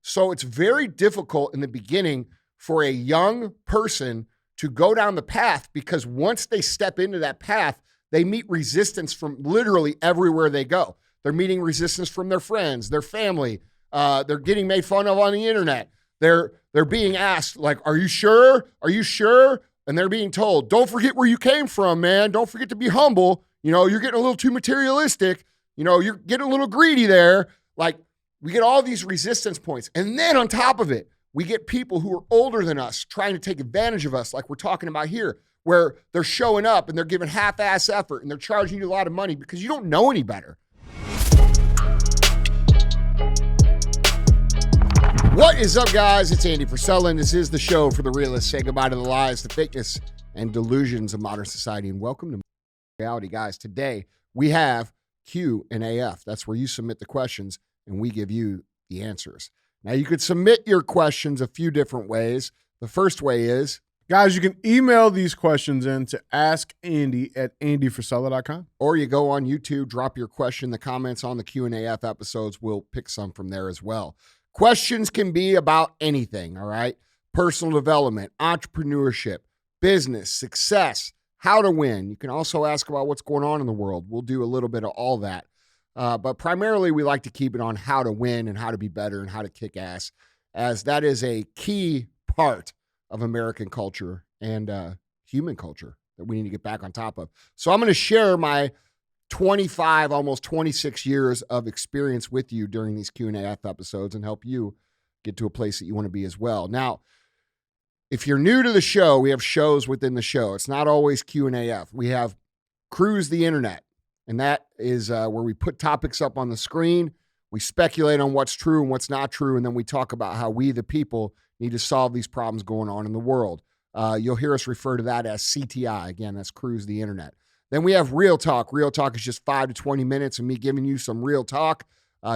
So it's very difficult in the beginning for a young person to go down the path, because once they step into that path, they meet resistance from literally everywhere they go. They're meeting resistance from their friends, their family. They're getting made fun of on the internet. They're being asked, like, are you sure? Are you sure? And they're being told, don't forget where you came from, man. Don't forget to be humble. You're getting a little too materialistic. You're getting a little greedy there. Like, we get all these resistance points. And then on top of it, we get people who are older than us trying to take advantage of us, like we're talking about here, where they're showing up and they're giving half-ass effort and they're charging you a lot of money because you don't know any better. What is up, guys? It's Andy Frisella, and this is the show for the realists. Say goodbye to the lies, the fakeness, and delusions of modern society, and welcome to reality, guys. Today, we have Q&AF. That's where you submit the questions, and we give you the answers. Now, you could submit your questions a few different ways. The first way is, guys, you can email these questions in to askandy@andyfrisella.com. or you go on YouTube, drop your question in the comments on the Q&AF episodes. We'll pick some from there as well. Questions can be about anything, all right? Personal development, entrepreneurship, business, success, how to win. You can also ask about what's going on in the world. We'll do a little bit of all that. But primarily, we like to keep it on how to win and how to be better and how to kick ass, as that is a key part of American culture and human culture that we need to get back on top of. So I'm going to share my 25, almost 26 years of experience with you during these Q&AF episodes and help you get to a place that you want to be as well. Now, if you're new to the show, we have shows within the show. It's not always Q&AF. We have Cruise the Internet, and that is where we put topics up on the screen. We speculate on what's true and what's not true, and then we talk about how we, the people, need to solve these problems going on in the world. You'll hear us refer to that as CTI. Again, that's Cruise the Internet. Then we have Real Talk. Real Talk is just 5 to 20 minutes of me giving you some real talk.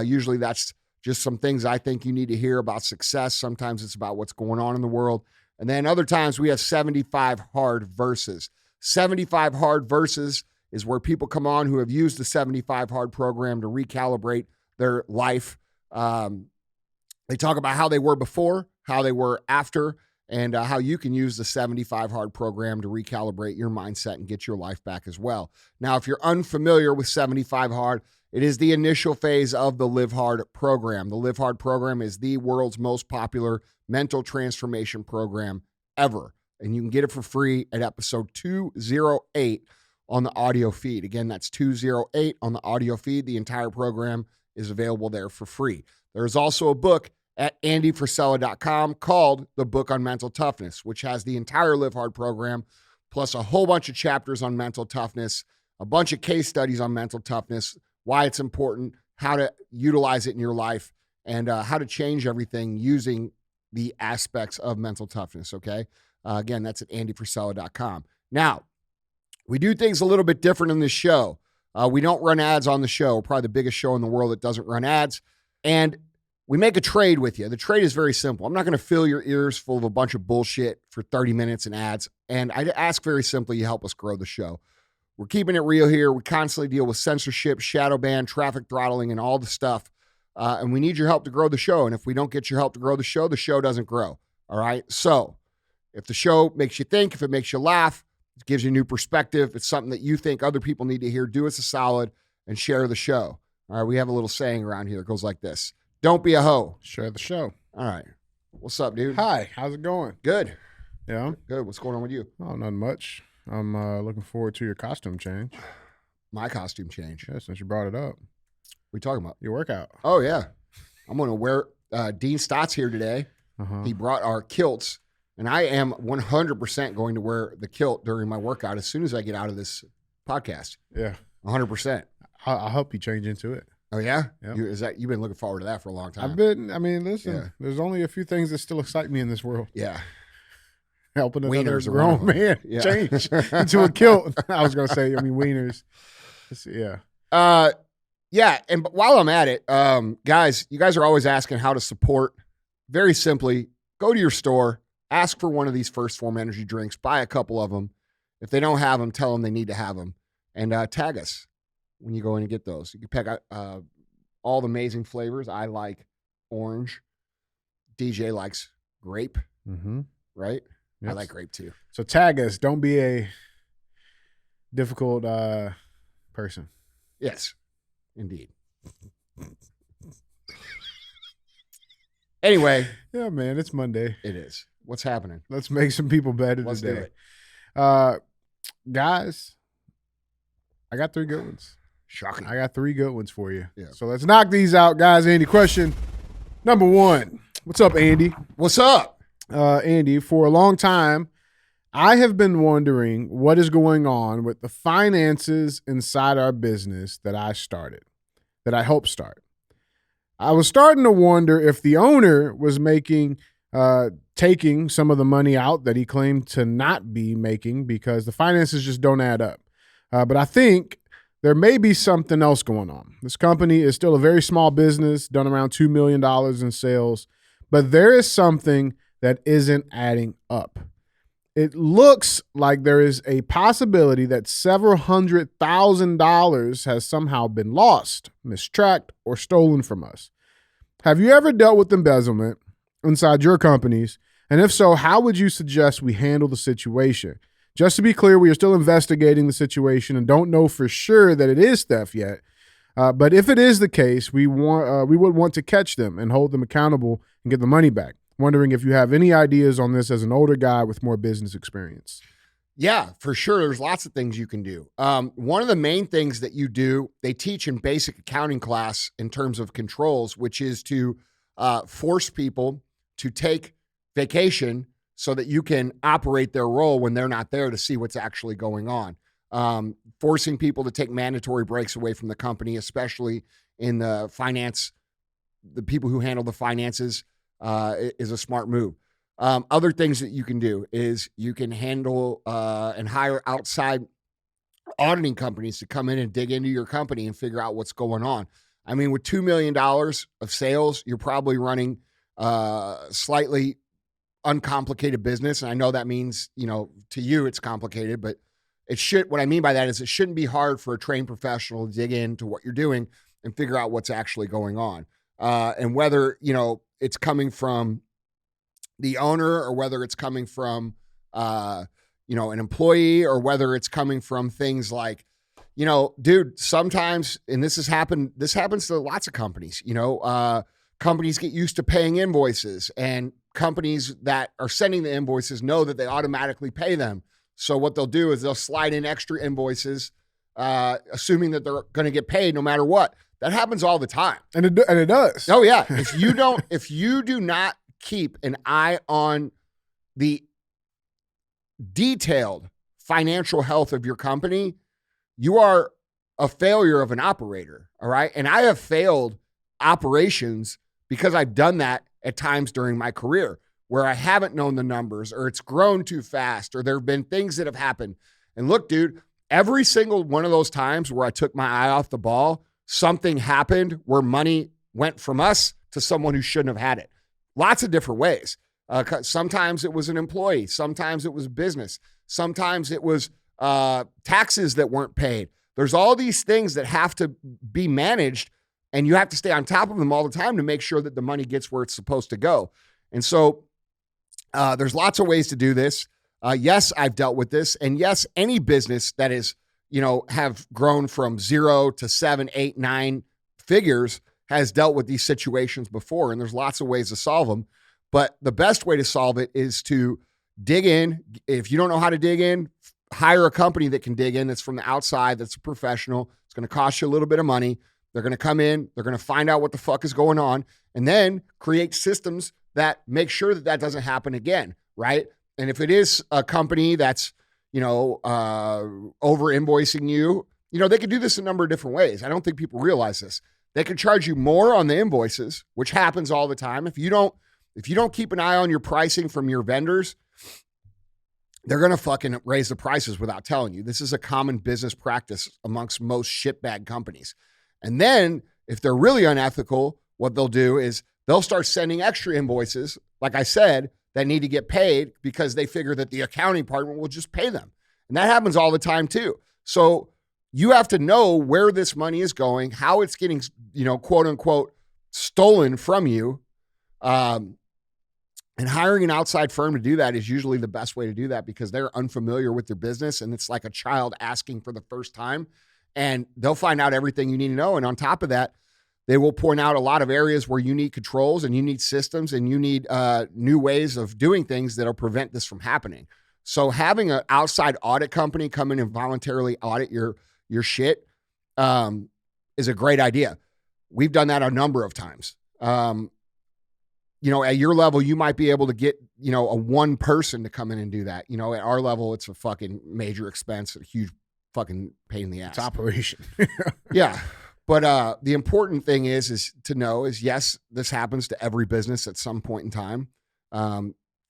Usually that's just some things I think you need to hear about success. Sometimes it's about what's going on in the world. And then other times we have 75 Hard Verses. 75 Hard Verses is where people come on who have used the 75 Hard program to recalibrate their life. They talk about how they were before, how they were after, and how you can use the 75 Hard program to recalibrate your mindset and get your life back as well. Now, if you're unfamiliar with 75 Hard, it is the initial phase of the Live Hard program. The Live Hard program is the world's most popular mental transformation program ever. And you can get it for free at episode 208 on the audio feed. Again, that's 208 on the audio feed. The entire program is available there for free. There's also a book at andyfrisella.com called The Book on Mental Toughness, which has the entire Live Hard program, plus a whole bunch of chapters on mental toughness, a bunch of case studies on mental toughness, why it's important, how to utilize it in your life, and how to change everything using the aspects of mental toughness, okay? Again, that's at andyfrisella.com. Now, we do things a little bit different in this show. We don't run ads on the show. We're probably the biggest show in the world that doesn't run ads. And we make a trade with you. The trade is very simple. I'm not going to fill your ears full of a bunch of bullshit for 30 minutes and ads. And I ask very simply, you help us grow the show. We're keeping it real here. We constantly deal with censorship, shadow ban, traffic throttling, and all the stuff. And we need your help to grow the show. And if we don't get your help to grow the show doesn't grow. All right? So if the show makes you think, if it makes you laugh, it gives you a new perspective, it's something that you think other people need to hear, do us a solid and share the show. All right? We have a little saying around here that goes like this. Don't be a hoe. Share the show. All right. What's up, dude? Hi. How's it going? Good. Yeah? Good. What's going on with you? Oh, not much. I'm looking forward to your costume change. My costume change. Yeah, since you brought it up. What are you talking about? Your workout. Oh, yeah. I'm going to wear Dean Stott's here today. Uh-huh. He brought our kilts, and I am 100% going to wear the kilt during my workout as soon as I get out of this podcast. Yeah. 100%. I'll help you change into it. Oh, yeah? Yep. You've been looking forward to that for a long time. Listen, There's only a few things that still excite me in this world. Yeah. Helping another Wieners are one of grown them. man Yeah. change into a kilt. I was going to say, wieners. Yeah. Yeah, and while I'm at it, guys, you guys are always asking how to support. Very simply, go to your store, ask for one of these First Form energy drinks, buy a couple of them. If they don't have them, tell them they need to have them, and tag us when you go in and get those. You can pick out all the amazing flavors. I like orange. DJ likes grape, right? Yes. I like grape too. So tag us. Don't be a difficult person. Yes, indeed. Anyway. Yeah, man, it's Monday. It is. What's happening? Let's make some people better Let's today. do it. Guys, I got 3 good ones. Shocking. I got 3 good ones for you. Yeah. So let's knock these out, guys. Andy, question number 1. What's up, Andy? What's up? Andy, for a long time, I have been wondering what is going on with the finances inside our business that I helped start. I was starting to wonder if the owner was taking some of the money out that he claimed to not be making because the finances just don't add up. But I think there may be something else going on. This company is still a very small business, done around $2 million in sales, but there is something that isn't adding up. It looks like there is a possibility that several $100,000 has somehow been lost, mistracked, or stolen from us. Have you ever dealt with embezzlement inside your companies? And if so, how would you suggest we handle the situation? Just to be clear, we are still investigating the situation and don't know for sure that it is theft yet. But if it is the case, we would want to catch them and hold them accountable and get the money back. Wondering if you have any ideas on this as an older guy with more business experience. Yeah, for sure. There's lots of things you can do. One of the main things that you do, they teach in basic accounting class in terms of controls, which is to force people to take vacation so that you can operate their role when they're not there to see what's actually going on. Forcing people to take mandatory breaks away from the company, especially in the finance, the people who handle the finances, is a smart move. Other things that you can do is you can handle and hire outside auditing companies to come in and dig into your company and figure out what's going on. I mean, with $2 million of sales, you're probably running slightly uncomplicated business. And I know that means, to you it's complicated, but what I mean by that is it shouldn't be hard for a trained professional to dig into what you're doing and figure out what's actually going on. And whether, it's coming from the owner or whether it's coming from, an employee or whether it's coming from things like, dude, sometimes, and this happens to lots of companies, companies get used to paying invoices, and companies that are sending the invoices know that they automatically pay them. So what they'll do is they'll slide in extra invoices, assuming that they're going to get paid no matter what. That happens all the time. And it does. Oh yeah. If you do not keep an eye on the detailed financial health of your company, you are a failure of an operator. All right. And I have failed operations because I've done that at times during my career where I haven't known the numbers, or it's grown too fast, or there have been things that have happened. And look, dude, every single one of those times where I took my eye off the ball, something happened where money went from us to someone who shouldn't have had it. Lots of different ways. Sometimes it was an employee. Sometimes it was business. Sometimes it was taxes that weren't paid. There's all these things that have to be managed, and you have to stay on top of them all the time to make sure that the money gets where it's supposed to go. And so there's lots of ways to do this. Yes, I've dealt with this. And yes, any business that is, have grown from 0 to 7, 8, 9 figures has dealt with these situations before. And there's lots of ways to solve them. But the best way to solve it is to dig in. If you don't know how to dig in, hire a company that can dig in, that's from the outside, that's a professional. It's going to cost you a little bit of money. They're going to come in, they're going to find out what the fuck is going on, and then create systems that make sure that doesn't happen again, right? And if it is a company that's, over invoicing you, they could do this a number of different ways. I don't think people realize this. They could charge you more on the invoices, which happens all the time. If you don't keep an eye on your pricing from your vendors, they're going to fucking raise the prices without telling you. This is a common business practice amongst most shitbag companies. And then if they're really unethical, what they'll do is they'll start sending extra invoices, like I said, that need to get paid because they figure that the accounting department will just pay them. And that happens all the time too. So you have to know where this money is going, how it's getting, quote unquote, stolen from you. And hiring an outside firm to do that is usually the best way to do that because they're unfamiliar with their business and it's like a child asking for the first time, and they'll find out everything you need to know. And on top of that, they will point out a lot of areas where you need controls and you need systems and you need new ways of doing things that'll prevent this from happening. So having an outside audit company come in and voluntarily audit your shit is a great idea. We've done that a number of times. At your level, you might be able to get, a one person to come in and do that. At our level, it's a fucking major expense, a huge fucking pain in the ass. It's operation. Yeah. But the important thing is to know is, yes, this happens to every business at some point in time.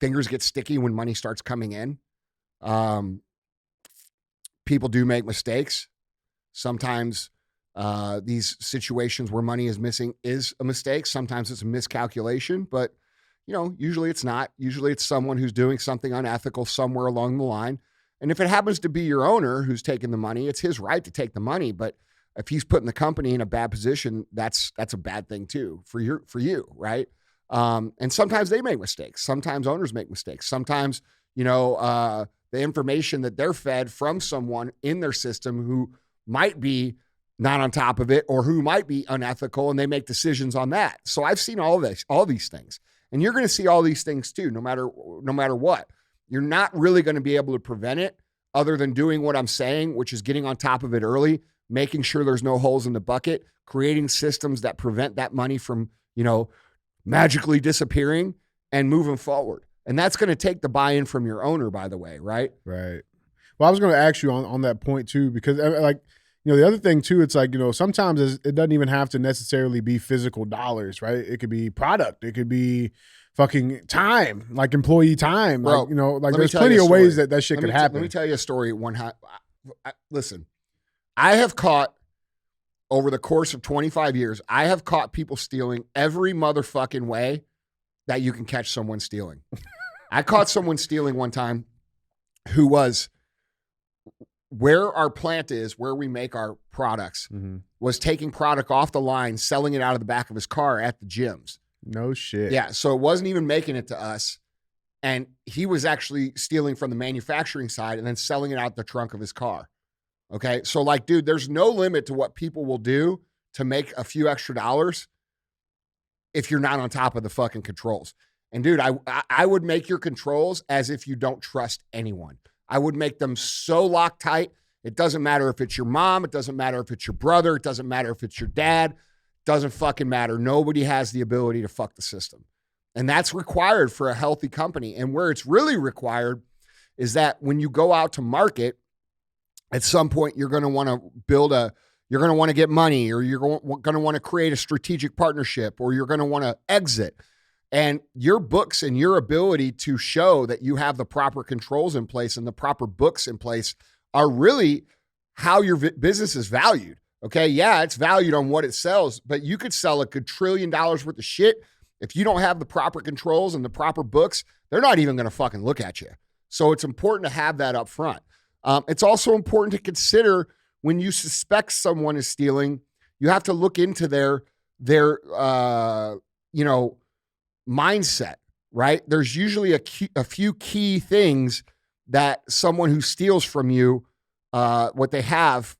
Fingers get sticky when money starts coming in. People do make mistakes. Sometimes these situations where money is missing is a mistake. Sometimes it's a miscalculation, but usually it's not. Usually it's someone who's doing something unethical somewhere along the line. And if it happens to be your owner who's taking the money, it's his right to take the money. But if he's putting the company in a bad position, that's a bad thing too for you, right? And sometimes they make mistakes. Sometimes owners make mistakes. Sometimes the information that they're fed from someone in their system who might be not on top of it or who might be unethical, and they make decisions on that. So I've seen all these things, and you're going to see all these things too, no matter what. You're not really going to be able to prevent it other than doing what I'm saying, which is getting on top of it early, making sure there's no holes in the bucket, creating systems that prevent that money from, magically disappearing and moving forward. And that's going to take the buy-in from your owner, by the way, right? Right. Well, I was going to ask you on that point too, because the other thing too, it's like, sometimes it doesn't even have to necessarily be physical dollars, right? It could be product. It could be fucking time, like employee time. Well, there's plenty of ways that shit could happen. Let me tell you a story. Listen, I have caught over the course of 25 years, I have caught people stealing every motherfucking way that you can catch someone stealing. I caught someone stealing one time who was where our plant is, where we make our products, was taking product off the line, selling it out of the back of his car at the gyms. No shit. Yeah, so it wasn't even making it to us. And he was actually stealing from the manufacturing side and then selling it out the trunk of his car. Okay, so dude, there's no limit to what people will do to make a few extra dollars if you're not on top of the fucking controls. And dude, I would make your controls as if you don't trust anyone. I would make them so locked tight. It doesn't matter if it's your mom. It doesn't matter if it's your brother. It doesn't matter if it's your dad. It doesn't fucking matter. Nobody has the ability to fuck the system. And that's required for a healthy company. And where it's really required is that when you go out to market, at some point, you're going to want to you're going to want to get money, or you're going to want to create a strategic partnership, or you're going to want to exit. And your books and your ability to show that you have the proper controls in place and the proper books in place are really how your business is valued. Okay. Yeah, it's valued on what it sells, but you could sell a good $1 trillion worth of shit. If you don't have the proper controls and the proper books, they're not even going to fucking look at you. So it's important to have that up front. It's also important to consider when you suspect someone is stealing, you have to look into their mindset, right? There's usually a few key things that someone who steals from you, what they have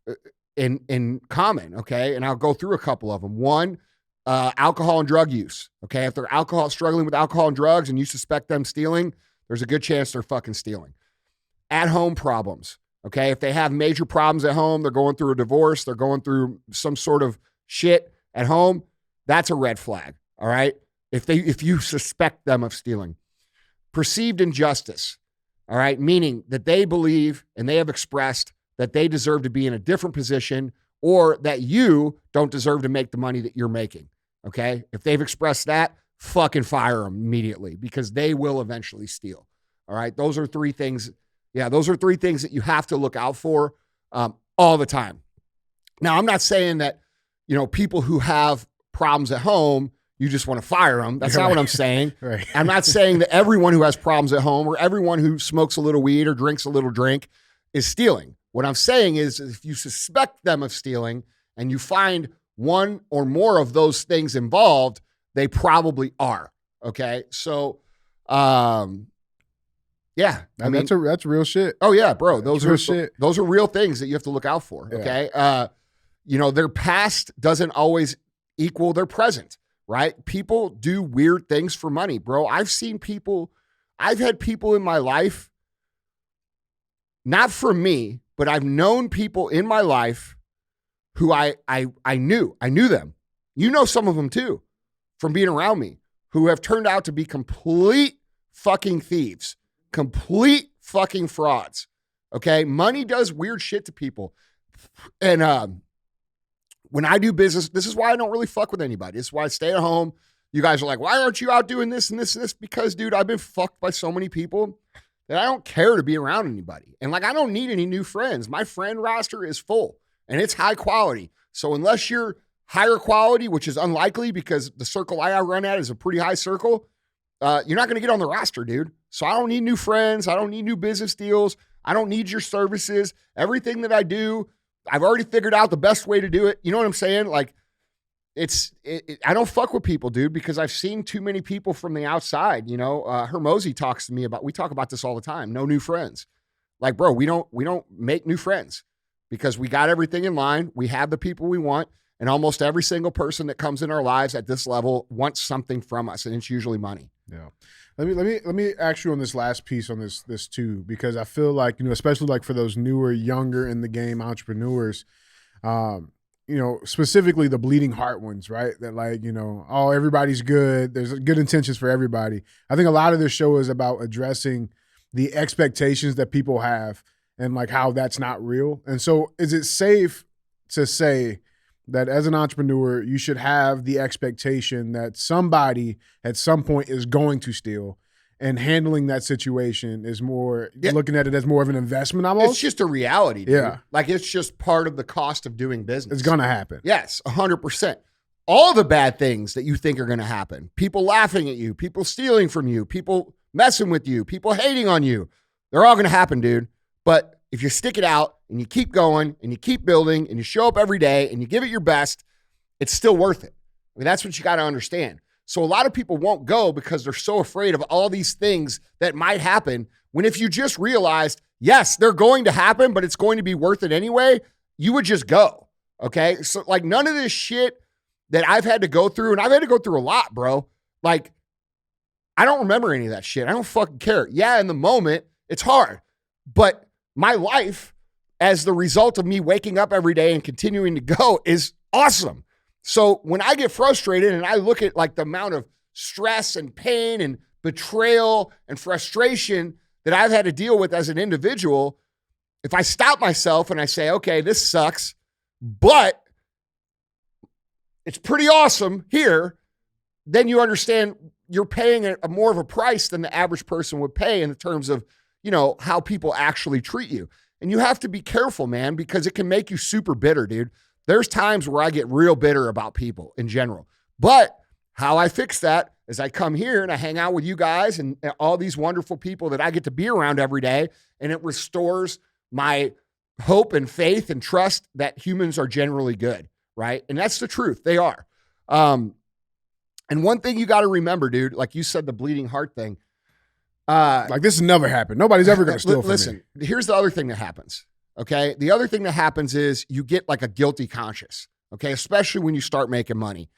in common, okay? And I'll go through a couple of them. One, alcohol and drug use, okay? If they're struggling with alcohol and drugs and you suspect them stealing, there's a good chance they're fucking stealing. At-home problems, okay? If they have major problems at home, they're going through a divorce, they're going through some sort of shit at home, that's a red flag, all right? If you suspect them of stealing. Perceived injustice, all right? Meaning that they believe and they have expressed that they deserve to be in a different position or that you don't deserve to make the money that you're making, okay? If they've expressed that, fucking fire them immediately because they will eventually steal, all right? Those are three things. Yeah, those are three things that you have to look out for all the time. Now, I'm not saying that, people who have problems at home, you just want to fire them. That's not what I'm saying. Right. I'm not saying that everyone who has problems at home or everyone who smokes a little weed or drinks a little drink is stealing. What I'm saying is if you suspect them of stealing and you find one or more of those things involved, they probably are, okay? So Yeah, I mean, that's real shit. oh yeah, bro. Those real are shit. those are real things that you have to look out for. Yeah. Okay. Their past doesn't always equal their present, right? People do weird things for money, bro. I've had people in my life, not for me, but I've known people in my life who I knew them. You know some of them too, from being around me, who have turned out to be complete fucking thieves, complete fucking frauds. Okay. Money does weird shit to people. And when I do business, this is why I don't really fuck with anybody. This is why I stay at home. You guys are like, why aren't you out doing this and this and this? Because, dude, I've been fucked by so many people that I don't care to be around anybody. And like, I don't need any new friends. My friend roster is full and it's high quality. So unless you're higher quality, which is unlikely because the circle I run at is a pretty high circle, you're not going to get on the roster, dude. So I don't need new friends. I don't need new business deals. I don't need your services. Everything that I do, I've already figured out the best way to do it. You know what I'm saying? Like, I don't fuck with people, dude, because I've seen too many people from the outside. Hermosi talks to me we talk about this all the time. No new friends. Like, bro, we don't make new friends because we got everything in line. We have the people we want. And almost every single person that comes in our lives at this level wants something from us. And it's usually money. Yeah. Let me ask you on this last piece on this too, because I feel like, especially like for those newer, younger in the game entrepreneurs, specifically the bleeding heart ones, right? That like, oh, everybody's good. There's good intentions for everybody. I think a lot of this show is about addressing the expectations that people have and like how that's not real. And so is it safe to say that as an entrepreneur, you should have the expectation that somebody at some point is going to steal, and handling that situation is more, looking at it as more of an investment almost? It's just a reality, dude. Yeah. Like, it's just part of the cost of doing business. It's going to happen. Yes, 100%. All the bad things that you think are going to happen, people laughing at you, people stealing from you, people messing with you, people hating on you, they're all going to happen, dude. But if you stick it out and you keep going and you keep building and you show up every day and you give it your best, it's still worth it. I mean, that's what you got to understand. So a lot of people won't go because they're so afraid of all these things that might happen, when if you just realized, yes, they're going to happen, but it's going to be worth it anyway, you would just go, okay? So like, none of this shit that I've had to go through, and I've had to go through a lot, bro. Like, I don't remember any of that shit. I don't fucking care. Yeah, in the moment, it's hard. But my life, as the result of me waking up every day and continuing to go, is awesome. So when I get frustrated and I look at like the amount of stress and pain and betrayal and frustration that I've had to deal with as an individual, if I stop myself and I say, okay, this sucks, but it's pretty awesome here, then you understand you're paying a more of a price than the average person would pay in terms of, how people actually treat you. And you have to be careful, man, because it can make you super bitter, dude. There's times where I get real bitter about people in general. But how I fix that is I come here and I hang out with you guys and all these wonderful people that I get to be around every day, and it restores my hope and faith and trust that humans are generally good, right? And that's the truth. They are. And one thing you got to remember, dude, like you said, the bleeding heart thing. Like, this has never happened. Nobody's ever going to steal from me. Listen, here's the other thing that happens. Okay. The other thing that happens is you get like a guilty conscience. Okay. Especially when you start making money,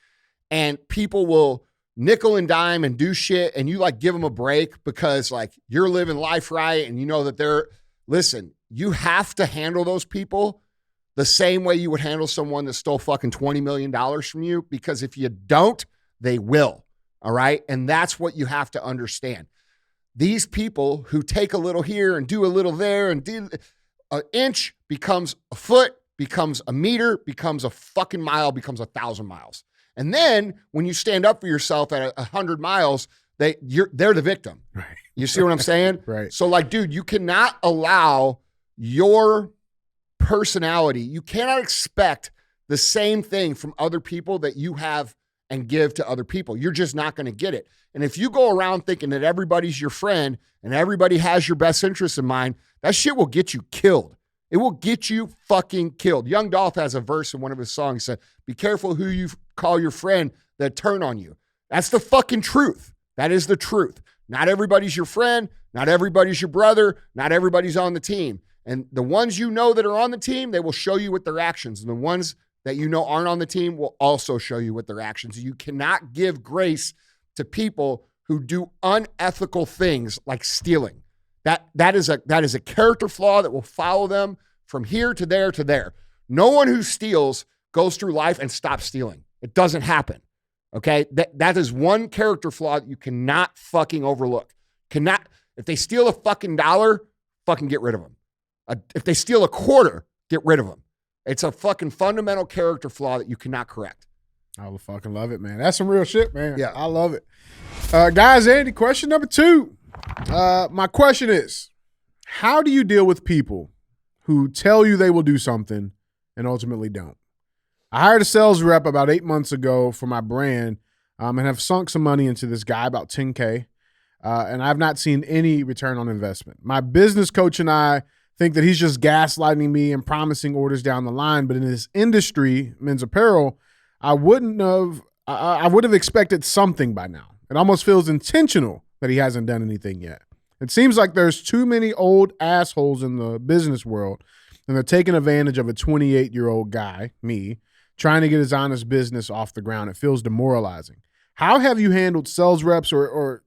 and people will nickel and dime and do shit, and you like give them a break because like you're living life right. And you know that listen, you have to handle those people the same way you would handle someone that stole fucking $20 million from you, because if you don't, they will. All right. And that's what you have to understand. These people who take a little here and do a little there and do an inch becomes a foot, becomes a meter, becomes a fucking mile, becomes 1,000 miles. And then when you stand up for yourself at 100 miles, they're the victim. Right. You see what I'm saying? Right. So like, dude, you cannot allow your personality. You cannot expect the same thing from other people that you have and give to other people. You're just not going to get it. And if you go around thinking that everybody's your friend and everybody has your best interests in mind, that shit will get you killed. It will get you fucking killed. Young Dolph has a verse in one of his songs that said, be careful who you call your friend that turn on you. That's the fucking truth. That is the truth. Not everybody's your friend. Not everybody's your brother. Not everybody's on the team. And the ones you know that are on the team, they will show you with their actions. And the ones that you know aren't on the team will also show you with their actions. You cannot give grace to people who do unethical things like stealing. That is a character flaw that will follow them from here to there to there. No one who steals goes through life and stops stealing. It doesn't happen. Okay? That is one character flaw that you cannot fucking overlook. If they steal a fucking dollar, fucking get rid of them. If they steal a quarter, get rid of them. It's a fucking fundamental character flaw that you cannot correct. I will fucking love it, man. That's some real shit, man. Yeah. I love it. Guys, Andy, question number 2. My question is, how do you deal with people who tell you they will do something and ultimately don't? I hired a sales rep about 8 months ago for my brand and have sunk some money into this guy, about $10K, and I've not seen any return on investment. My business coach and I think that he's just gaslighting me and promising orders down the line, but in this industry, men's apparel, I would have expected something by now. It almost feels intentional that he hasn't done anything yet. It seems like there's too many old assholes in the business world, and they're taking advantage of a 28-year-old guy, me, trying to get his honest business off the ground. It feels demoralizing. How have you handled sales reps or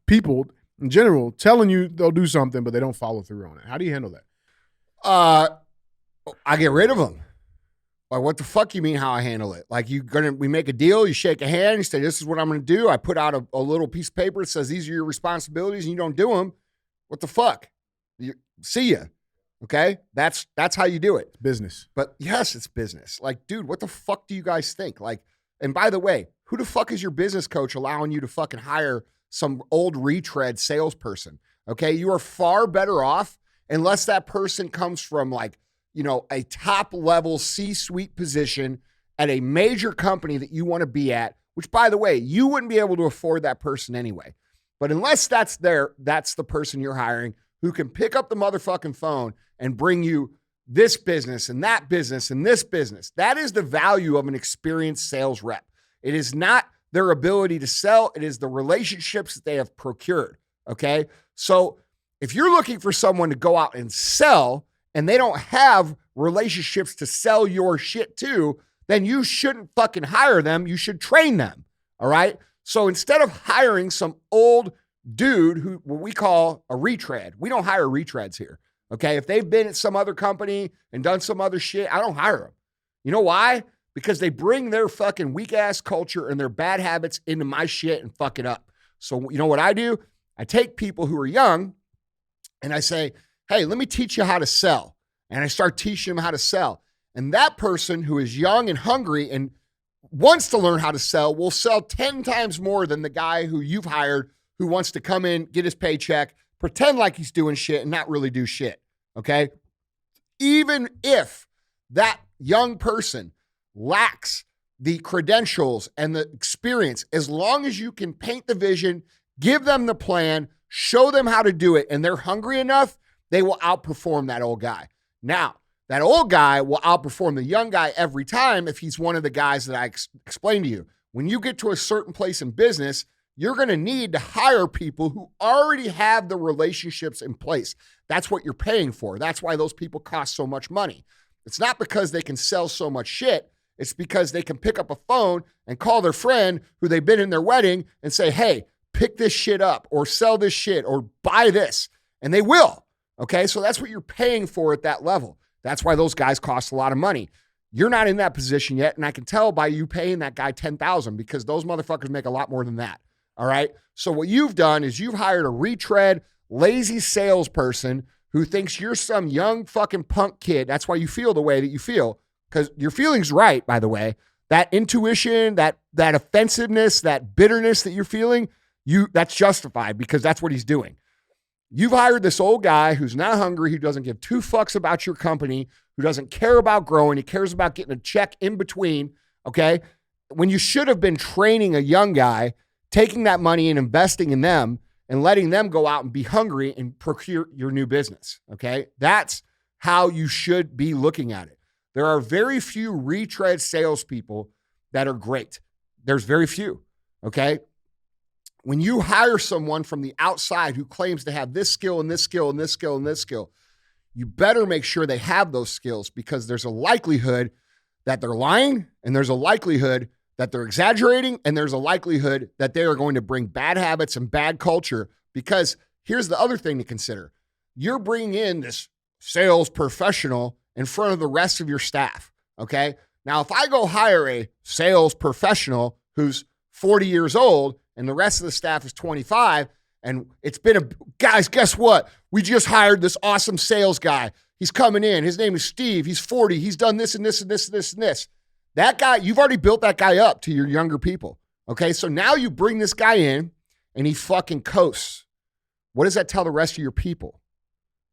people in general telling you they'll do something, but they don't follow through on it? How do you handle that? I get rid of them. Like, what the fuck you mean how I handle it? Like, we make a deal, you shake a hand, you say, this is what I'm going to do. I put out a little piece of paper that says, these are your responsibilities, and you don't do them. What the fuck? See ya. Okay? That's how you do it. Business. But yes, it's business. Like, dude, what the fuck do you guys think? Like, and by the way, who the fuck is your business coach allowing you to fucking hire some old retread salesperson? Okay? You are far better off unless that person comes from like, a top level C-suite position at a major company that you want to be at, which by the way, you wouldn't be able to afford that person anyway. But unless that's the person you're hiring who can pick up the motherfucking phone and bring you this business and that business and this business. That is the value of an experienced sales rep. It is not their ability to sell. It is the relationships that they have procured. Okay. So if you're looking for someone to go out and sell and they don't have relationships to sell your shit to, then you shouldn't fucking hire them. You should train them. All right. So instead of hiring some old dude who what we call a retread, we don't hire retreads here. Okay. If they've been at some other company and done some other shit, I don't hire them. You know why? Because they bring their fucking weak ass culture and their bad habits into my shit and fuck it up. So you know what I do? I take people who are young and I say, hey, let me teach you how to sell. And I start teaching them how to sell. And that person who is young and hungry and wants to learn how to sell will sell 10 times more than the guy who you've hired who wants to come in, get his paycheck, pretend like he's doing shit and not really do shit. Okay? Even if that young person lacks the credentials and the experience, as long as you can paint the vision, give them the plan, show them how to do it, and they're hungry enough, they will outperform that old guy. Now, that old guy will outperform the young guy every time if he's one of the guys that I explained to you. When you get to a certain place in business, you're going to need to hire people who already have the relationships in place. That's what you're paying for. That's why those people cost so much money. It's not because they can sell so much shit. It's because they can pick up a phone and call their friend who they've been in their wedding and say, hey, pick this shit up or sell this shit or buy this. And they will. Okay. So that's what you're paying for at that level. That's why those guys cost a lot of money. You're not in that position yet. And I can tell by you paying that guy $10,000 because those motherfuckers make a lot more than that. All right. So what you've done is you've hired a retread, lazy salesperson who thinks you're some young fucking punk kid. That's why you feel the way that you feel, because your feeling's right, by the way. That intuition, that offensiveness, that bitterness that you're feeling, that's justified because that's what he's doing. You've hired this old guy who's not hungry, who doesn't give two fucks about your company, who doesn't care about growing. He cares about getting a check in between, okay? When you should have been training a young guy, taking that money and investing in them and letting them go out and be hungry and procure your new business, okay? That's how you should be looking at it. There are very few retread salespeople that are great. There's very few, okay? when you hire someone from the outside who claims to have this skill and this skill and this skill and this skill, you better make sure they have those skills, because there's a likelihood that they're lying, and there's a likelihood that they're exaggerating, and there's a likelihood that they are going to bring bad habits and bad culture. Because here's the other thing to consider. You're bringing in this sales professional in front of the rest of your staff, okay? Now, if I go hire a sales professional who's 40 years old and the rest of the staff is 25, and it's been guys, guess what? We just hired this awesome sales guy. He's coming in. His name is Steve. He's 40. He's done this and this and this and this and this. That guy, you've already built that guy up to your younger people, okay? So now you bring this guy in and he fucking coasts. What does that tell the rest of your people?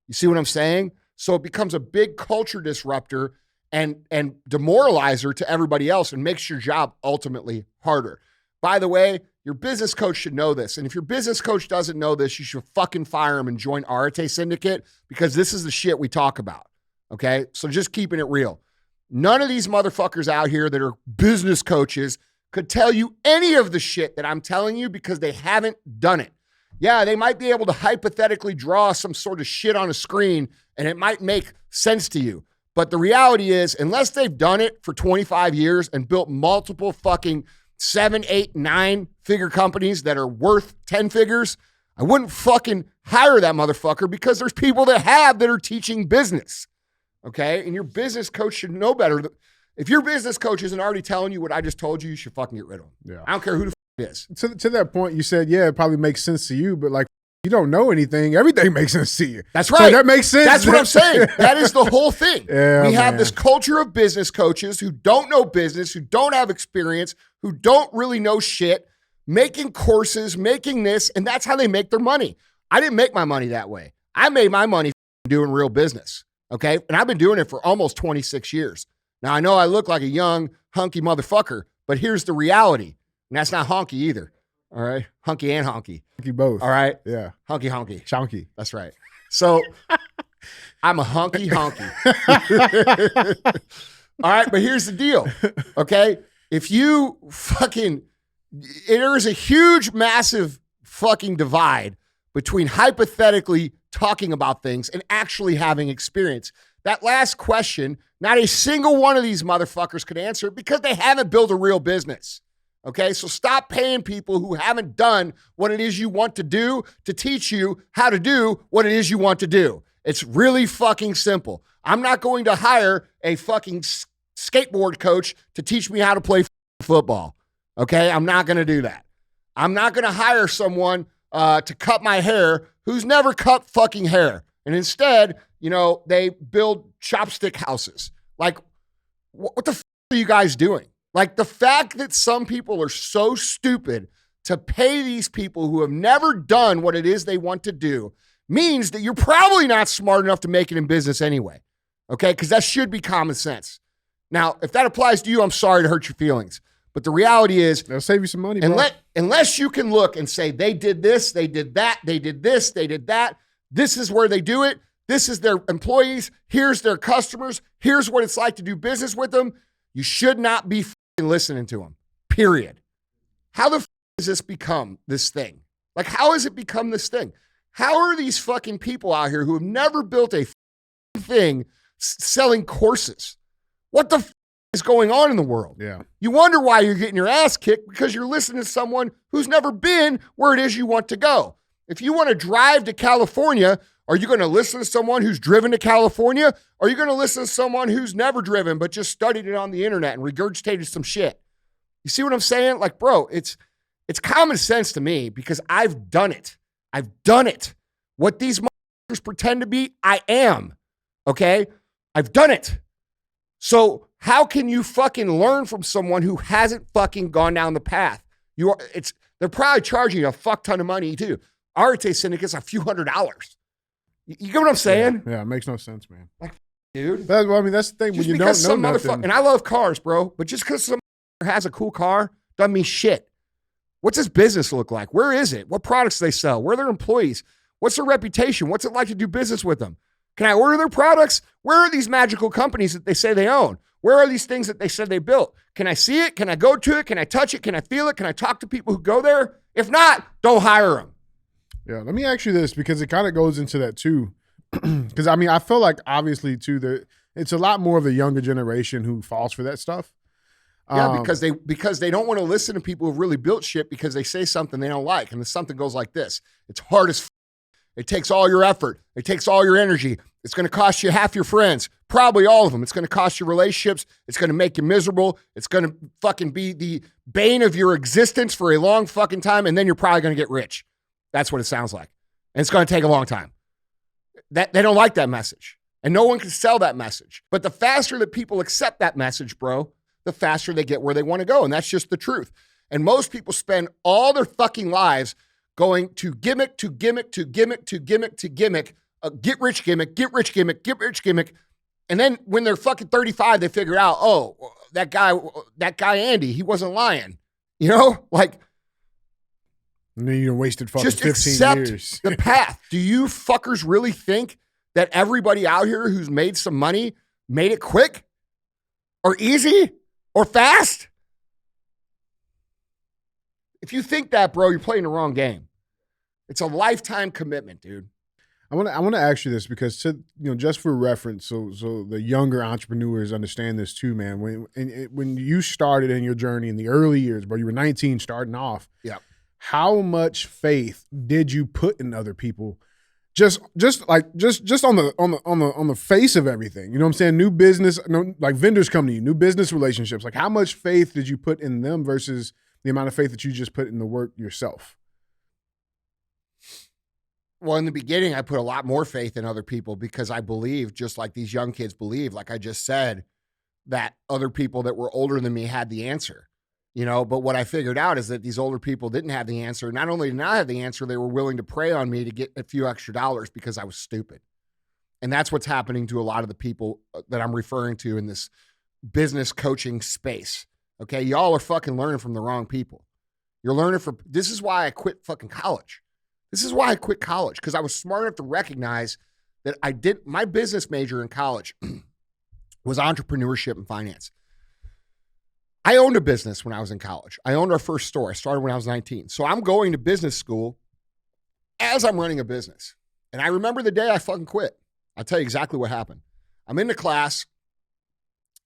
You see what I'm saying? So it becomes a big culture disruptor and demoralizer to everybody else, and makes your job ultimately harder. By the way, your business coach should know this. And if your business coach doesn't know this, you should fucking fire him and join Arete Syndicate, because this is the shit we talk about, okay? So just keeping it real. None of these motherfuckers out here that are business coaches could tell you any of the shit that I'm telling you, because they haven't done it. Yeah, they might be able to hypothetically draw some sort of shit on a screen and it might make sense to you. But the reality is, unless they've done it for 25 years and built multiple fucking 7, 8, 9-figure companies that are worth 10 figures, I wouldn't fucking hire that motherfucker, because there's people that are teaching business. Okay? And your business coach should know better. If your business coach isn't already telling you what I just told you, you should fucking get rid of him. Yeah. I don't care who the it is. To that point, you said, yeah, it probably makes sense to you, but like, you don't know anything. Everything makes sense to you. That's right. So that makes sense. That's what I'm saying. That is the whole thing. Yeah, we have this culture of business coaches who don't know business, who don't have experience, who don't really know shit, making courses, making this, and that's how they make their money. I didn't make my money that way. I made my money doing real business, okay? And I've been doing it for almost 26 years. Now, I know I look like a young, hunky motherfucker, but here's the reality. And that's not honky either. All right. Hunky and honky. Honky both. All right. Yeah. Hunky honky. Chonky. That's right. So I'm a honky honky. All right. But here's the deal. Okay. If you there is a huge, massive fucking divide between hypothetically talking about things and actually having experience. That last question, not a single one of these motherfuckers could answer it, because they haven't built a real business. Okay, so stop paying people who haven't done what it is you want to do to teach you how to do what it is you want to do. It's really fucking simple. I'm not going to hire a fucking skateboard coach to teach me how to play football. Okay, I'm not going to do that. I'm not going to hire someone to cut my hair who's never cut fucking hair. And instead, they build chopstick houses. Like, what the f are you guys doing? Like, the fact that some people are so stupid to pay these people who have never done what it is they want to do means that you're probably not smart enough to make it in business anyway, okay? Because that should be common sense. Now, if that applies to you, I'm sorry to hurt your feelings. But the reality is, they'll save you some money, bro. Unless you can look and say, they did this, they did that, they did this, they did that, this is where they do it, this is their employees, here's their customers, here's what it's like to do business with them, you should not be listening to them, period. How the has this become this thing? Like, how has it become this thing? How are these fucking people out here who have never built a thing selling courses? What the is going on in the world? Yeah. You wonder why you're getting your ass kicked, because you're listening to someone who's never been where it is you want to go. If you want to drive to California, are you going to listen to someone who's driven to California? Or are you going to listen to someone who's never driven but just studied it on the internet and regurgitated some shit? You see what I'm saying? Like, bro, it's common sense to me, because I've done it. I've done it. What these motherfuckers pretend to be, I am. Okay? I've done it. So how can you fucking learn from someone who hasn't fucking gone down the path? They're probably charging you a fuck ton of money too. Arete Syndicate's a few $100s. You get what I'm saying? Yeah, it makes no sense, man. Like, dude. That's the thing. When you don't know nothing. And I love cars, bro. But just because some has a cool car doesn't mean shit. What's his business look like? Where is it? What products do they sell? Where are their employees? What's their reputation? What's it like to do business with them? Can I order their products? Where are these magical companies that they say they own? Where are these things that they said they built? Can I see it? Can I go to it? Can I touch it? Can I feel it? Can I talk to people who go there? If not, don't hire them. Yeah, let me ask you this, because it kind of goes into that too. Because I mean, I feel like obviously too, it's a lot more of the younger generation who falls for that stuff. Yeah, because they don't want to listen to people who've really built shit because they say something they don't like. And the something goes like this. It's hard as it takes all your effort. It takes all your energy. It's going to cost you half your friends, probably all of them. It's going to cost you relationships. It's going to make you miserable. It's going to fucking be the bane of your existence for a long fucking time. And then you're probably going to get rich. That's what it sounds like. And it's going to take a long time. They don't like that message. And no one can sell that message. But the faster that people accept that message, bro, the faster they get where they want to go. And that's just the truth. And most people spend all their fucking lives going to gimmick, to gimmick, to gimmick, to gimmick, to gimmick, get rich gimmick, get rich gimmick, get rich gimmick. And then when they're fucking 35, they figure out, oh, that guy Andy, he wasn't lying. You know, like. And then you wasted fucking just 15 accept years. the path. Do you fuckers really think that everybody out here who's made some money made it quick or easy or fast? If you think that, bro, you're playing the wrong game. It's a lifetime commitment, dude. I want to ask you this because, just for reference, so the younger entrepreneurs understand this too, man. When you started in your journey in the early years, bro, you were 19 starting off. Yeah. How much faith did you put in other people? Just on the face of everything. You know what I'm saying? New business, like vendors come to you, new business relationships. Like how much faith did you put in them versus the amount of faith that you just put in the work yourself? Well, in the beginning, I put a lot more faith in other people because I believe, just like these young kids believe, like I just said, that other people that were older than me had the answer. But what I figured out is that these older people didn't have the answer. Not only did not have the answer, they were willing to prey on me to get a few extra dollars because I was stupid. And that's what's happening to a lot of the people that I'm referring to in this business coaching space. Okay, y'all are fucking learning from the wrong people. You're learning this is why I quit fucking college. This is why I quit college, because I was smart enough to recognize that my business major in college was entrepreneurship and finance. I owned a business when I was in college. I owned our first store. I started when I was 19. So I'm going to business school as I'm running a business. And I remember the day I fucking quit. I'll tell you exactly what happened. I'm in the class.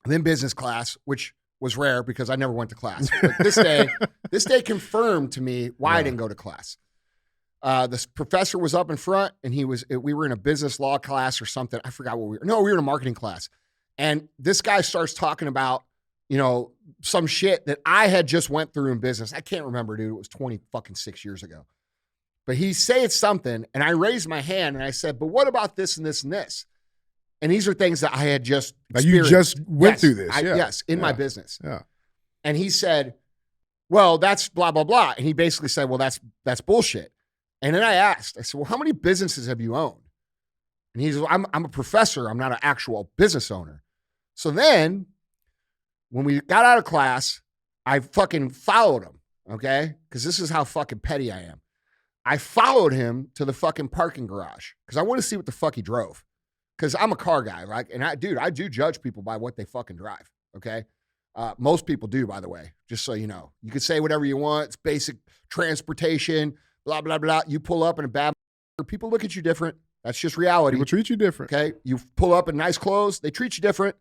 I'm in business class, which was rare because I never went to class. But this day confirmed to me why I didn't go to class. This professor was up in front and we were in a business law class or something. I forgot what we were in a marketing class. And this guy starts talking about, some shit that I had just went through in business. I can't remember, dude. It was 26 years ago. But he said something and I raised my hand and I said, but what about this and this and this? And these are things that I had just experienced. You just went through this. Yes, in my business. Yeah. And he said, well, that's blah, blah, blah. And he basically said, well, that's bullshit. And then I asked, I said, well, how many businesses have you owned? And he said, well, I'm a professor. I'm not an actual business owner. So then when we got out of class, I fucking followed him, okay? Because this is how fucking petty I am. I followed him to the fucking parking garage because I want to see what the fuck he drove. Because I'm a car guy, right? And I do judge people by what they fucking drive, okay? Most people do, by the way, just so you know. You can say whatever you want. It's basic transportation, blah, blah, blah. You pull up in a bad, people look at you different. That's just reality. People treat you different. Okay? You pull up in nice clothes, they treat you different.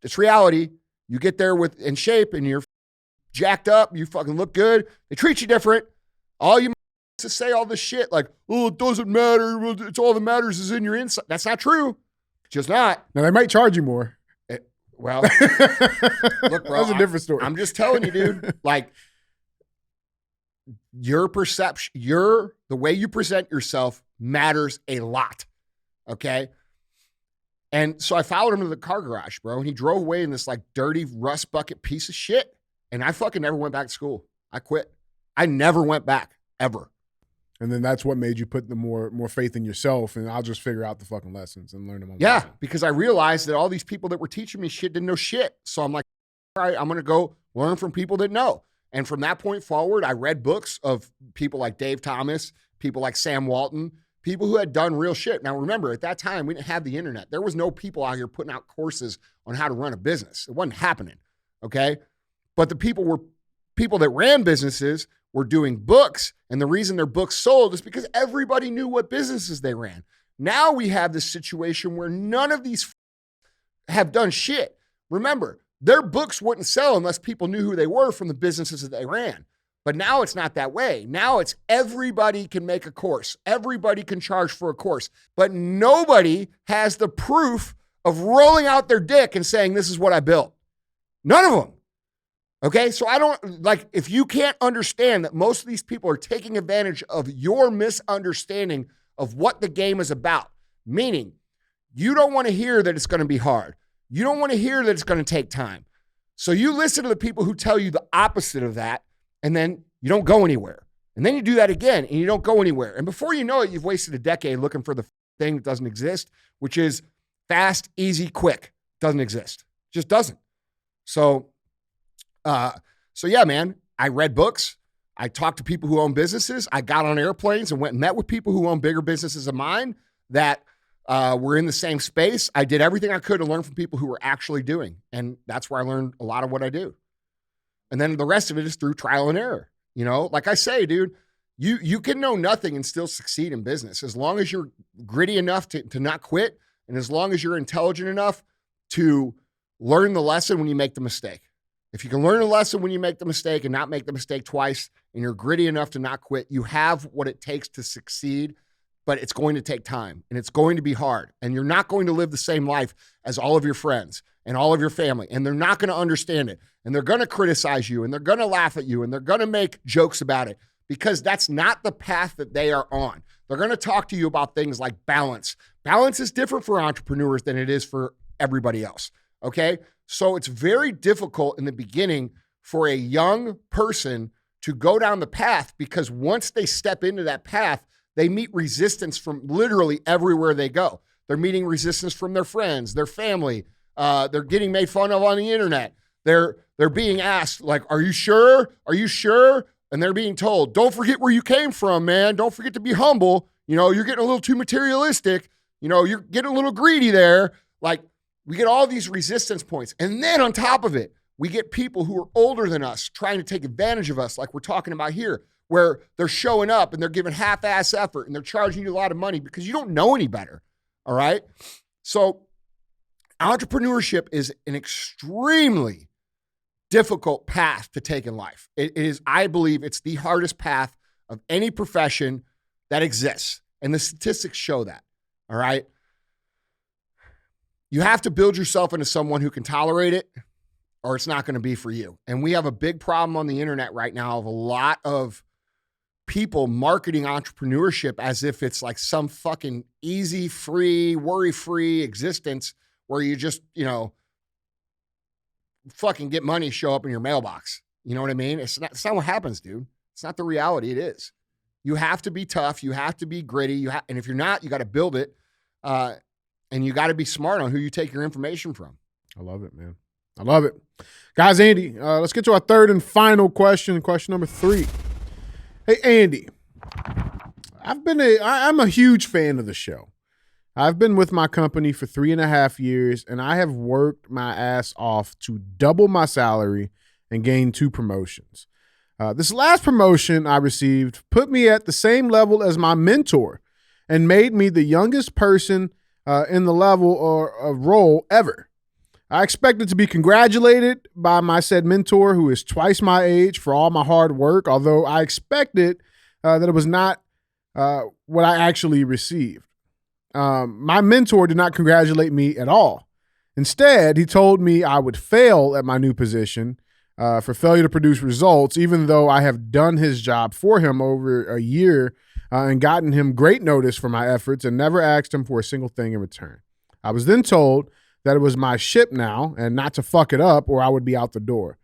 It's reality. You get there in shape and you're jacked up, you fucking look good, they treat you different. All you to say all this shit like, oh, it doesn't matter. It's all that matters is in your inside. That's not true. Just not. Now, they might charge you more. Look, bro. That's a different story. I'm just telling you, dude, like your perception, the way you present yourself matters a lot. Okay? And so I followed him to the car garage, bro, and he drove away in this like dirty rust bucket piece of shit. And I fucking never went back to school. I quit. I never went back, ever. And then that's what made you put the more faith in yourself, and I'll just figure out the fucking lessons and learn them on my own. Because I realized that all these people that were teaching me shit didn't know shit. So I'm like, all right, I'm going to go learn from people that know. And from that point forward, I read books of people like Dave Thomas, people like Sam Walton, People who had done real shit. Now, remember, at that time, we didn't have the internet. There was no people out here putting out courses on how to run a business. It wasn't happening, okay? But the people that ran businesses were doing books, and the reason their books sold is because everybody knew what businesses they ran. Now we have this situation where none of these have done shit. Remember, their books wouldn't sell unless people knew who they were from the businesses that they ran. But now it's not that way. Now it's everybody can make a course. Everybody can charge for a course. But nobody has the proof of rolling out their dick and saying, this is what I built. None of them. Okay? So I don't, like, if you can't understand that most of these people are taking advantage of your misunderstanding of what the game is about, meaning you don't want to hear that it's going to be hard. You don't want to hear that it's going to take time. So you listen to the people who tell you the opposite of that, and then you don't go anywhere. And then you do that again, and you don't go anywhere. And before you know it, you've wasted a decade looking for the thing that doesn't exist, which is fast, easy, quick. Doesn't exist. Just doesn't. So yeah, man, I read books. I talked to people who own businesses. I got on airplanes and went and met with people who own bigger businesses than mine that were in the same space. I did everything I could to learn from people who were actually doing. And that's where I learned a lot of what I do. And then the rest of it is through trial and error. You know, like I say, dude, you can know nothing and still succeed in business as long as you're gritty enough to not quit, and as long as you're intelligent enough to learn the lesson when you make the mistake. If you can learn a lesson when you make the mistake and not make the mistake twice, and you're gritty enough to not quit, you have what it takes to succeed, but it's going to take time, and it's going to be hard, and you're not going to live the same life as all of your friends and all of your family, and they're not going to understand it, and they're going to criticize you, and they're going to laugh at you, and they're going to make jokes about it, because that's not the path that they are on. They're going to talk to you about things like balance. Balance is different for entrepreneurs than it is for everybody else, okay? So it's very difficult in the beginning for a young person to go down the path, because once they step into that path, they meet resistance from literally everywhere they go. They're meeting resistance from their friends, their family. They're getting made fun of on the internet. They're being asked, like, are you sure? Are you sure? And they're being told, don't forget where you came from, man. Don't forget to be humble. You know, you're getting a little too materialistic. You know, you're getting a little greedy there. Like, we get all these resistance points. And then on top of it, we get people who are older than us trying to take advantage of us, like we're talking about here, where they're showing up and they're giving half-ass effort and they're charging you a lot of money because you don't know any better, all right? So entrepreneurship is an extremely difficult path to take in life. It is, I believe, it's the hardest path of any profession that exists. And the statistics show that, all right? You have to build yourself into someone who can tolerate it, or it's not going to be for you. And we have a big problem on the internet right now of a lot of people marketing entrepreneurship as if it's like some fucking easy, free, worry-free existence where you just, you know, fucking get money show up in your mailbox. You know what I mean? It's not what happens, dude. It's not the reality. It is. You have to be tough. You have to be gritty. And if you're not, you got to build it. And you got to be smart on who you take your information from. I love it, man. I love it. Guys, Andy, let's get to our third and final question. Question number 3. Hey, Andy, I'm a huge fan of the show. I've been with my company for 3.5 years, and I have worked my ass off to double my salary and gain 2 promotions. This last promotion I received put me at the same level as my mentor and made me the youngest person in the level or role ever. I expected to be congratulated by my said mentor, who is twice my age, for all my hard work, although I expected that it was not what I actually received. My mentor did not congratulate me at all. Instead, he told me I would fail at my new position for failure to produce results, even though I have done his job for him over a year and gotten him great notice for my efforts and never asked him for a single thing in return. I was then told that it was my ship now and not to fuck it up or I would be out the door.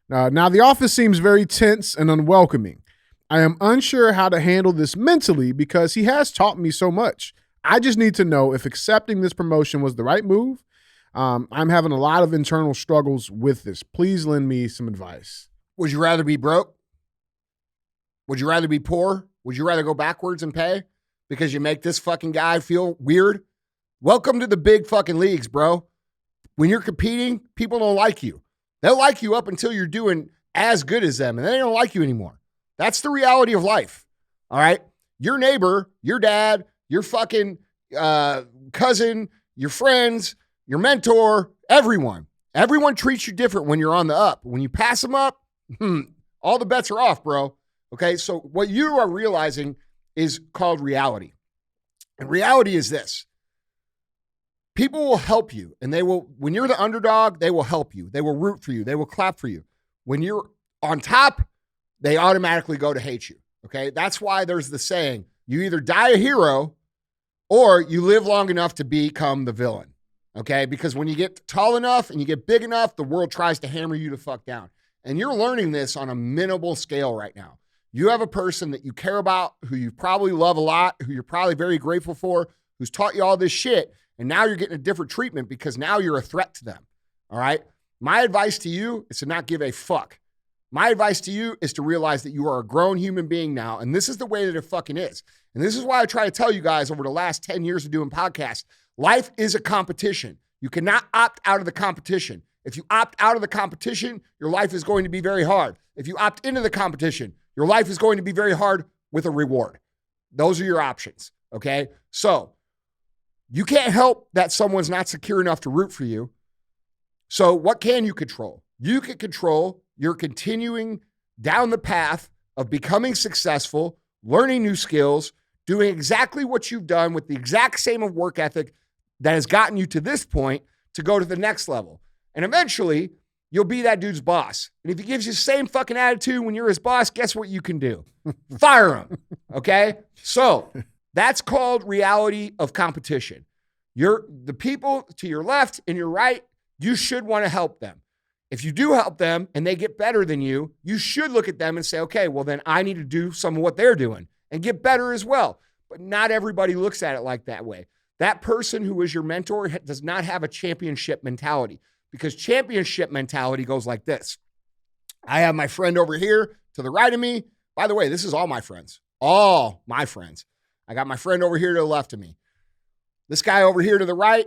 Now, the office seems very tense and unwelcoming. I am unsure how to handle this mentally because he has taught me so much. I just need to know if accepting this promotion was the right move. I'm having a lot of internal struggles with this. Please lend me some advice. Would you rather be broke? Would you rather be poor? Would you rather go backwards in pay? because you make this fucking guy feel weird? Welcome to the big fucking leagues, bro. When you're competing, people don't like you. They'll like you up until you're doing as good as them, and then they don't like you anymore. That's the reality of life, all right? Your neighbor, your dad, your fucking cousin, your friends, your mentor, everyone. Everyone treats you different when you're on the up. When you pass them up, all the bets are off, bro. Okay, so what you are realizing is called reality. And reality is this. People will help you, and they will, when you're the underdog, they will help you. They will root for you. They will clap for you. When you're on top, they automatically go to hate you. Okay, that's why there's the saying, you either die a hero or you live long enough to become the villain. Okay, because when you get tall enough and you get big enough, the world tries to hammer you the fuck down. And you're learning this on a minimal scale right now. You have a person that you care about, who you probably love a lot, who you're probably very grateful for, who's taught you all this shit. And now you're getting a different treatment because now you're a threat to them. All right. My advice to you is to not give a fuck. My advice to you is to realize that you are a grown human being now. And this is the way that it fucking is. And this is why I try to tell you guys over the last 10 years of doing podcasts, life is a competition. You cannot opt out of the competition. If you opt out of the competition, your life is going to be very hard. If you opt into the competition, your life is going to be very hard with a reward. Those are your options. Okay. So you can't help that someone's not secure enough to root for you. So what can you control? You can control your continuing down the path of becoming successful, learning new skills, doing exactly what you've done with the exact same of work ethic that has gotten you to this point to go to the next level. And eventually, you'll be that dude's boss. And if he gives you the same fucking attitude when you're his boss, guess what you can do? Fire him, okay? So that's called reality of competition. The people to your left and your right, you should want to help them. If you do help them and they get better than you, you should look at them and say, okay, well then I need to do some of what they're doing and get better as well. But not everybody looks at it like that way. That person who is your mentor does not have a championship mentality, because championship mentality goes like this. I have my friend over here to the right of me. By the way, this is all my friends. All my friends. I got my friend over here to the left of me. This guy over here to the right,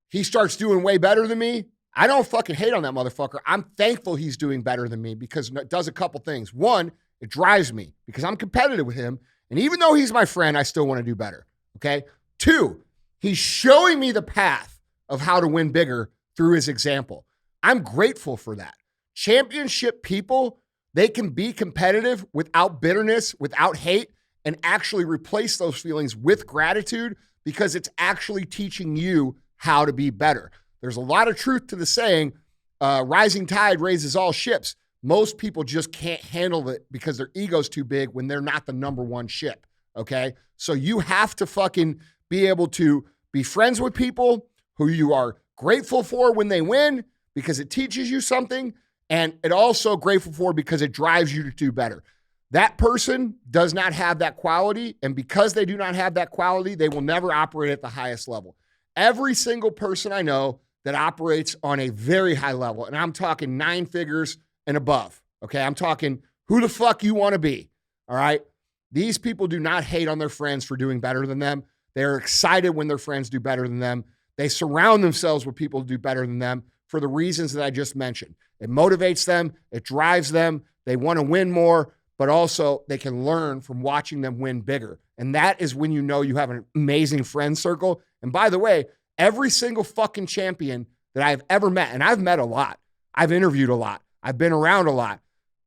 he starts doing way better than me. I don't fucking hate on that motherfucker. I'm thankful he's doing better than me because it does a couple things. One, it drives me because I'm competitive with him. And even though he's my friend, I still want to do better. Okay. Two, he's showing me the path of how to win bigger through his example. I'm grateful for that. Championship people, they can be competitive without bitterness, without hate, and actually replace those feelings with gratitude because it's actually teaching you how to be better. There's a lot of truth to the saying, rising tide raises all ships. Most people just can't handle it because their ego's too big when they're not the number one ship, okay? So you have to fucking be able to be friends with people who you are grateful for when they win because it teaches you something, and it also grateful for because it drives you to do better. That person does not have that quality, and because they do not have that quality, they will never operate at the highest level. Every single person I know that operates on a very high level, and I'm talking 9 figures and above, okay? I'm talking who the fuck you want to be, all right? These people do not hate on their friends for doing better than them. They're excited when their friends do better than them. They surround themselves with people who do better than them for the reasons that I just mentioned. It motivates them. It drives them. They want to win more, but also they can learn from watching them win bigger. And that is when you know you have an amazing friend circle. And by the way, every single fucking champion that I've ever met, and I've met a lot, I've interviewed a lot, I've been around a lot.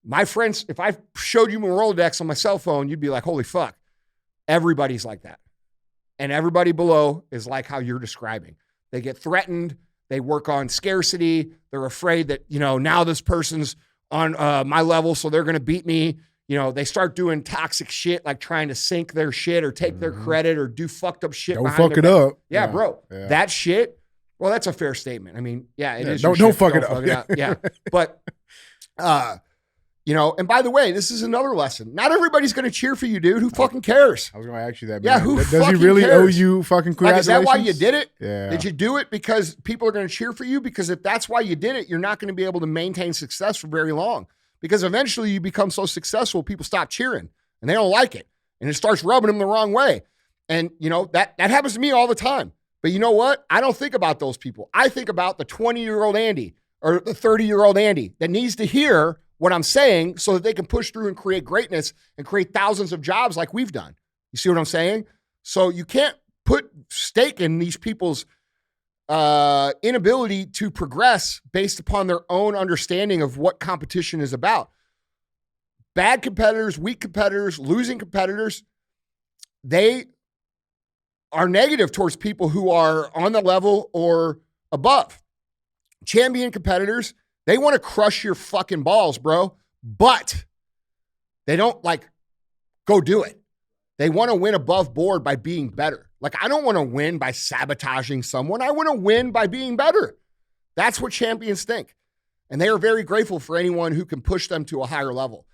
My friends, if I showed you my Rolodex on my cell phone, you'd be like, holy fuck. Everybody's like that. And everybody below is like how you're describing. They get threatened. They work on scarcity. They're afraid that, now this person's on my level, so they're going to beat me. They start doing toxic shit, like trying to sink their shit or take their credit or do fucked up shit. Don't fuck it up. Yeah, bro. Yeah. That shit, well, that's a fair statement. I mean, yeah, it is. Don't fuck it up. Yeah. But, and by the way, this is another lesson. Not everybody's going to cheer for you, dude. Who fucking cares? I was going to ask you that. Yeah, man. does he really cares? owe you fucking congratulations? Is that why you did it? Yeah. Did you do it because people are going to cheer for you? Because if that's why you did it, you're not going to be able to maintain success for very long. Because eventually you become so successful, people stop cheering and they don't like it. And it starts rubbing them the wrong way. And, that happens to me all the time. But you know what? I don't think about those people. I think about the 20-year-old Andy or the 30-year-old Andy that needs to hear what I'm saying so that they can push through and create greatness and create thousands of jobs like we've done. You see what I'm saying? So you can't put stake in these people's inability to progress based upon their own understanding of what competition is about. Bad competitors, weak competitors, losing competitors, they are negative towards people who are on the level or above. Champion competitors, they want to crush your fucking balls, bro, but they don't go do it. They want to win above board by being better. I don't want to win by sabotaging someone. I want to win by being better. That's what champions think. And they are very grateful for anyone who can push them to a higher level.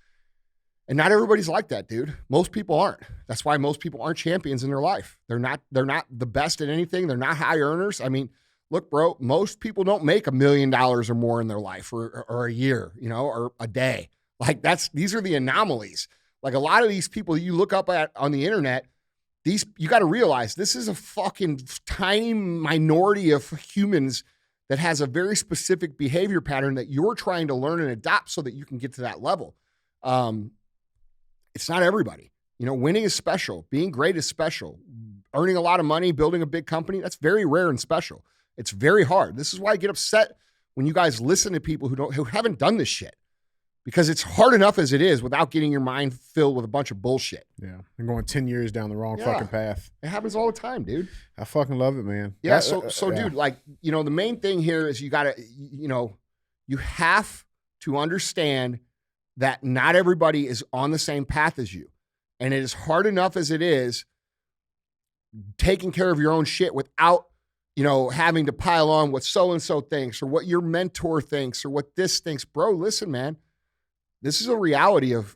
And not everybody's like that, dude. Most people aren't. That's why most people aren't champions in their life. They're not the best at anything. They're not high earners. I mean, look, bro, most people don't make $1 million or more in their life or a year, or a day. These are the anomalies. A lot of these people you look up at on the internet, you got to realize this is a fucking tiny minority of humans that has a very specific behavior pattern that you're trying to learn and adopt so that you can get to that level. It's not everybody. Winning is special. Being great is special. Earning a lot of money, building a big company, that's very rare and special. It's very hard. This is why I get upset when you guys listen to people who haven't done this shit. Because it's hard enough as it is without getting your mind filled with a bunch of bullshit. Yeah. And going 10 years down the wrong fucking path. It happens all the time, dude. I fucking love it, man. Yeah. So dude, the main thing here is you got to, you have to understand that not everybody is on the same path as you. And it is hard enough as it is taking care of your own shit without, having to pile on what so-and-so thinks or what your mentor thinks or what this thinks. Bro, listen, man. This is a reality of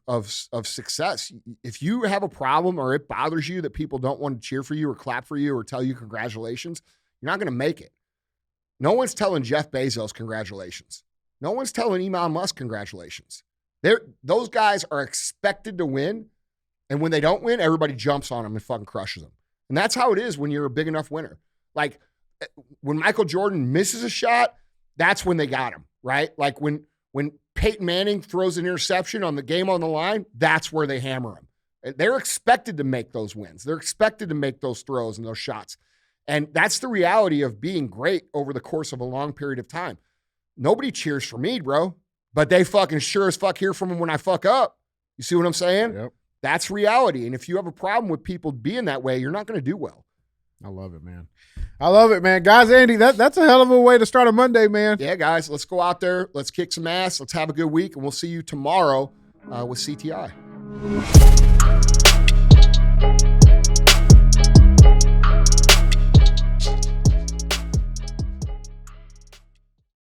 success. If you have a problem or it bothers you that people don't want to cheer for you or clap for you or tell you congratulations, you're not going to make it. No one's telling Jeff Bezos congratulations. No one's telling Elon Musk congratulations. Those guys are expected to win, and when they don't win, everybody jumps on them and fucking crushes them. And that's how it is when you're a big enough winner. When Michael Jordan misses a shot, that's when they got him, right? When Peyton Manning throws an interception on the game on the line, that's where they hammer him. They're expected to make those wins. They're expected to make those throws and those shots. And that's the reality of being great over the course of a long period of time. Nobody cheers for me, bro, but they fucking sure as fuck hear from them when I fuck up. You see what I'm saying? Yep. That's reality. And if you have a problem with people being that way, you're not going to do well. I love it, man. I love it, man. Guys, Andy, that's a hell of a way to start a Monday, man. Yeah, guys, let's go out there. Let's kick some ass. Let's have a good week, and we'll see you tomorrow with CTI.